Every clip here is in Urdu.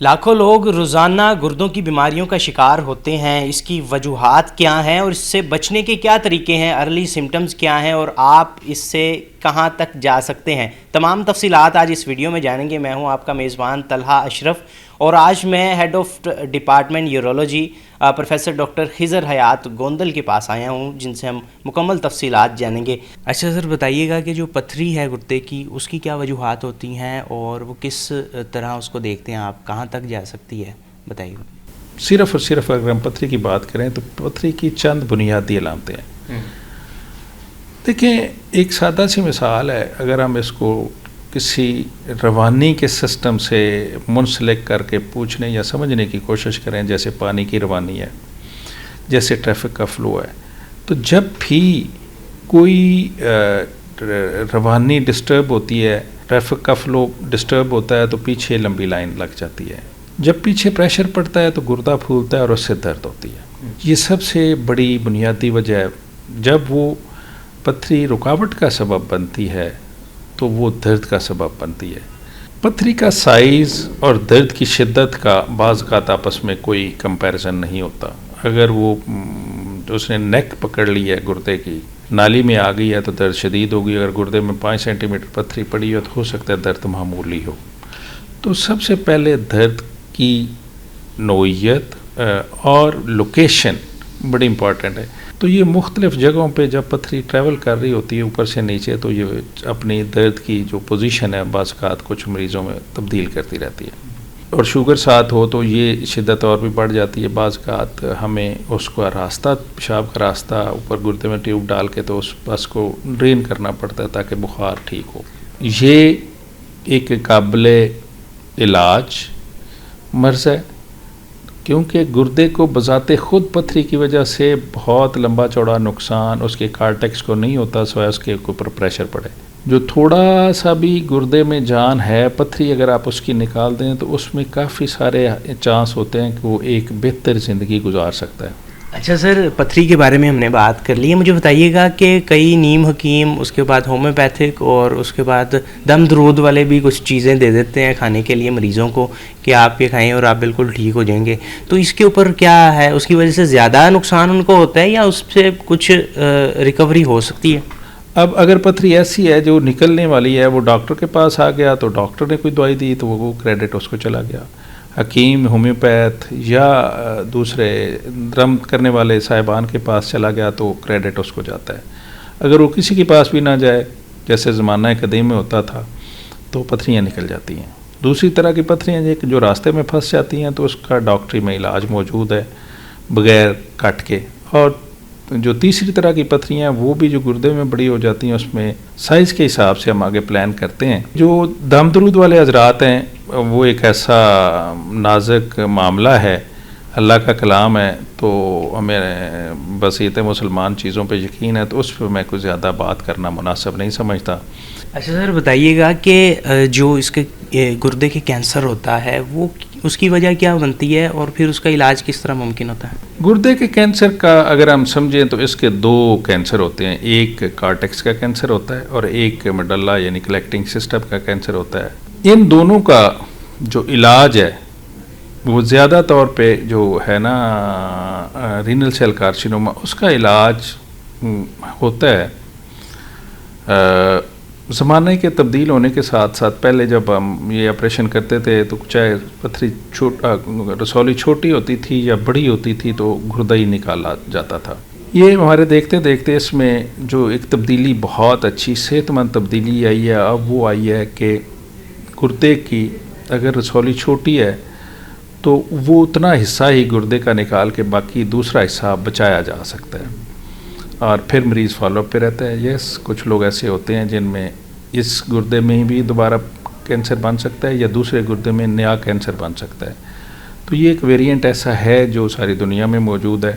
لاکھوں لوگ روزانہ گردوں کی بیماریوں کا شکار ہوتے ہیں، اس کی وجوہات کیا ہیں اور اس سے بچنے کے کیا طریقے ہیں، ارلی سمٹمز کیا ہیں اور آپ اس سے کہاں تک جا سکتے ہیں، تمام تفصیلات آج اس ویڈیو میں جانیں گے۔ میں ہوں آپ کا میزبان طلحہ اشرف اور آج میں head of department urology professor doctor Khizar Hayat Gondal کے پاس آیا ہوں، جن سے ہم مکمل تفصیلات جانیں گے۔ اچھا سر، بتائیے گا کہ جو پتھری ہے گردے کی، اس کی کیا وجوہات ہوتی ہیں اور وہ کس طرح اس کو دیکھتے ہیں، آپ کہاں تک جا سکتی ہے، بتائیے گا۔ صرف اور صرف اگر ہم پتھری کی بات کریں تو پتھری کی چند بنیادی علامتیں ہیں۔ دیکھیں، ایک سادہ سی مثال ہے، اگر ہم اس کو کسی روانی کے سسٹم سے منسلک کر کے پوچھنے یا سمجھنے کی کوشش کریں، جیسے پانی کی روانی ہے، جیسے ٹریفک کا فلو ہے، تو جب بھی کوئی روانی ڈسٹرب ہوتی ہے، ٹریفک کا فلو ڈسٹرب ہوتا ہے تو پیچھے لمبی لائن لگ جاتی ہے۔ جب پیچھے پریشر پڑتا ہے تو گردہ پھولتا ہے اور اس سے درد ہوتی ہے۔ یہ سب سے بڑی بنیادی وجہ ہے۔ جب وہ پتھری رکاوٹ کا سبب بنتی ہے تو وہ درد کا سبب بنتی ہے۔ پتھری کا سائز اور درد کی شدت کا بعض اوقات آپس میں کوئی کمپیریزن نہیں ہوتا۔ اگر وہ اس نے نیک پکڑ لی ہے گردے کی، نالی میں آ گئی ہے تو درد شدید ہوگی، اگر گردے میں 5 سینٹی میٹر پتھری پڑی ہے تو ہو سکتا ہے درد معمولی ہو۔ تو سب سے پہلے درد کی نوعیت اور لوکیشن بڑی امپورٹنٹ ہے۔ تو یہ مختلف جگہوں پہ جب پتھری ٹریول کر رہی ہوتی ہے اوپر سے نیچے، تو یہ اپنی درد کی جو پوزیشن ہے بعض اوقات کچھ مریضوں میں تبدیل کرتی رہتی ہے۔ اور شوگر ساتھ ہو تو یہ شدت اور بھی بڑھ جاتی ہے۔ بعض اوقات ہمیں اس کا راستہ، پیشاب کا راستہ اوپر گردے میں ٹیوب ڈال کے تو اس پس کو ڈرین کرنا پڑتا ہے تاکہ بخار ٹھیک ہو۔ یہ ایک قابل علاج مرض ہے، کیونکہ گردے کو بذات خود پتھری کی وجہ سے بہت لمبا چوڑا نقصان اس کے کارٹیکس کو نہیں ہوتا، سوائے اس کے اوپر پریشر پڑے۔ جو تھوڑا سا بھی گردے میں جان ہے، پتھری اگر آپ اس کی نکال دیں تو اس میں کافی سارے چانس ہوتے ہیں کہ وہ ایک بہتر زندگی گزار سکتا ہے۔ اچھا سر، پتھری کے بارے میں ہم نے بات کر لی ہے، مجھے بتائیے گا کہ کئی نیم حکیم، اس کے بعد ہومیوپیتھک اور اس کے بعد دم درود والے بھی کچھ چیزیں دے دیتے ہیں کھانے کے لیے مریضوں کو کہ آپ یہ کھائیں اور آپ بالکل ٹھیک ہو جائیں گے۔ تو اس کے اوپر کیا ہے، اس کی وجہ سے زیادہ نقصان ان کو ہوتا ہے یا اس سے کچھ ریکوری ہو سکتی ہے؟ اب اگر پتھری ایسی ہے جو نکلنے والی ہے، وہ ڈاکٹر کے پاس آ گیا تو ڈاکٹر نے کوئی دوائی دی تو وہ کریڈٹ اس کو چلا گیا۔ حکیم، ہومیوپیتھ یا دوسرے درم کرنے والے صاحبان کے پاس چلا گیا تو کریڈٹ اس کو جاتا ہے۔ اگر وہ کسی کے پاس بھی نہ جائے، جیسے زمانہ قدیم میں ہوتا تھا، تو پتھریاں نکل جاتی ہیں۔ دوسری طرح کی پتھریاں جو راستے میں پھنس جاتی ہیں تو اس کا ڈاکٹری میں علاج موجود ہے بغیر کٹ کے۔ اور جو تیسری طرح کی پتھریاں ہیں وہ بھی جو گردے میں بڑی ہو جاتی ہیں، اس میں سائز کے حساب سے ہم آگے پلان کرتے ہیں۔ جو دم درود والے حضرات ہیں وہ ایک ایسا نازک معاملہ ہے، اللہ کا کلام ہے، تو ہمیں بصیرت مسلمان چیزوں پہ یقین ہے، تو اس پہ میں کوئی زیادہ بات کرنا مناسب نہیں سمجھتا۔ اچھا سر، بتائیے گا کہ جو اس کے گردے کے کینسر ہوتا ہے وہ اس کی وجہ کیا بنتی ہے اور پھر اس کا علاج کس طرح ممکن ہوتا ہے؟ گردے کے کینسر کا اگر ہم سمجھیں تو اس کے 2 کینسر ہوتے ہیں، ایک کارٹیکس کا کینسر ہوتا ہے اور ایک میڈلا یعنی کلیکٹنگ سسٹم کا کینسر ہوتا ہے۔ ان دونوں کا جو علاج ہے وہ زیادہ طور پہ جو ہے نا رینل سیل کارسینوما، اس کا علاج ہوتا ہے زمانے کے تبدیل ہونے کے ساتھ ساتھ۔ پہلے جب ہم یہ آپریشن کرتے تھے تو چاہے پتھری رسولی چھوٹی ہوتی تھی یا بڑی ہوتی تھی تو گردہ ہی نکالا جاتا تھا۔ یہ ہمارے دیکھتے دیکھتے اس میں جو ایک تبدیلی، بہت اچھی صحت مند تبدیلی آئی ہے، اب وہ آئی ہے کہ گردے کی اگر رسولی چھوٹی ہے تو وہ اتنا حصہ ہی گردے کا نکال کے باقی دوسرا حصہ بچایا جا سکتا ہے، اور پھر مریض فالو اپ پہ رہتا ہے۔ یس، کچھ لوگ ایسے ہوتے ہیں جن میں اس گردے میں بھی دوبارہ کینسر بن سکتا ہے یا دوسرے گردے میں نیا کینسر بن سکتا ہے۔ تو یہ ایک ویریئنٹ ایسا ہے جو ساری دنیا میں موجود ہے۔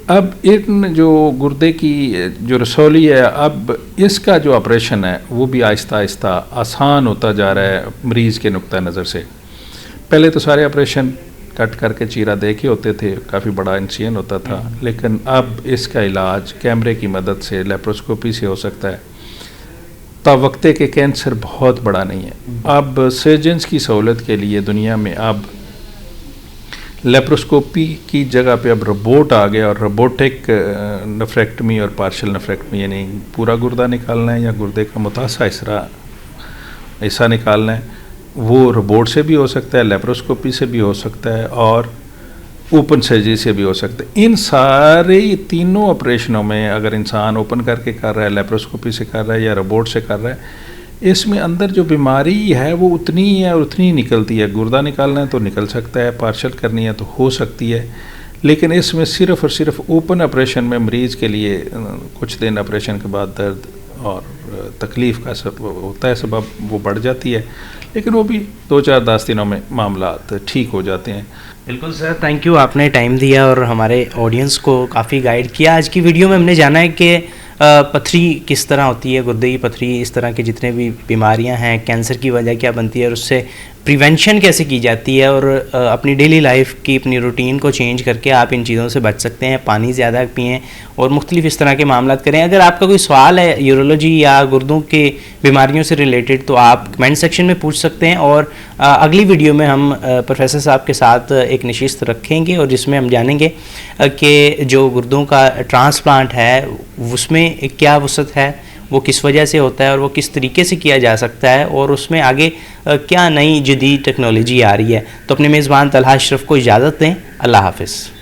اب ان جو گردے کی جو رسولی ہے، اب اس کا جو آپریشن ہے وہ بھی آہستہ آہستہ آسان ہوتا جا رہا ہے مریض کے نقطہ نظر سے۔ پہلے تو سارے آپریشن کٹ کر کے چیرا دے کے ہوتے تھے، کافی بڑا انسین ہوتا تھا، لیکن اب اس کا علاج کیمرے کی مدد سے، لیپروسکوپی سے ہو سکتا ہے۔ تا وقتے کے کینسر بہت بڑا نہیں ہے۔ اب سرجنز کی سہولت کے لیے دنیا میں اب لیپروسکوپی کی جگہ پہ اب روبوٹ آ گیا، اور روبوٹک نیفریکٹمی اور پارشل نیفریکٹمی، یعنی پورا گردہ نکالنا ہے یا گردے کا متاثرہ حصہ نکالنا ہے، وہ روبوٹ سے بھی ہو سکتا ہے، لیپروسکوپی سے بھی ہو سکتا ہے، اور اوپن سرجری سے بھی ہو سکتا ہے۔ ان سارے تینوں آپریشنوں میں اگر انسان اوپن کر کے کر رہا ہے، لیپروسکوپی سے کر رہا ہے یا روبوٹ سے کر رہا ہے، اس میں اندر جو بیماری ہے وہ اتنی ہی ہے اور اتنی ہی نکلتی ہے۔ گردہ نکالنا ہے تو نکل سکتا ہے، پارشل کرنی ہے تو ہو سکتی ہے، لیکن اس میں صرف اور صرف اوپن آپریشن میں مریض کے لیے کچھ دن آپریشن کے بعد درد اور تکلیف کا ہوتا ہے، سبب وہ بڑھ جاتی ہے، لیکن وہ بھی 2-4-10 دنوں میں معاملات ٹھیک ہو جاتے ہیں۔ بالکل سر، تھینک یو، آپ نے ٹائم دیا اور ہمارے آڈینس کو کافی گائیڈ کیا۔ آج کی ویڈیو میں ہم نے جانا ہے کہ پتھری کس طرح ہوتی ہے، گردے کی پتھری، اس طرح کے جتنے بھی بیماریاں ہیں، کینسر کی وجہ کیا بنتی ہے اور اس سے پریونشن کیسے کی جاتی ہے، اور اپنی ڈیلی لائف کی اپنی روٹین کو چینج کر کے آپ ان چیزوں سے بچ سکتے ہیں۔ پانی زیادہ پئیں اور مختلف اس طرح کے معاملات کریں۔ اگر آپ کا کوئی سوال ہے یورولوجی یا گردوں کے بیماریوں سے ریلیٹڈ تو آپ کمنٹ سیکشن میں پوچھ سکتے ہیں، اور اگلی ویڈیو میں ہم پروفیسر صاحب کے ساتھ ایک نشست رکھیں گے اور جس میں ہم جانیں گے کہ جو گردوں کا ٹرانسپلانٹ ہے اس میں کیا وسعت ہے، وہ کس وجہ سے ہوتا ہے اور وہ کس طریقے سے کیا جا سکتا ہے، اور اس میں آگے کیا نئی جدید ٹیکنالوجی آ رہی ہے۔ تو اپنے میزبان طلحہ اشرف کو اجازت دیں، اللہ حافظ۔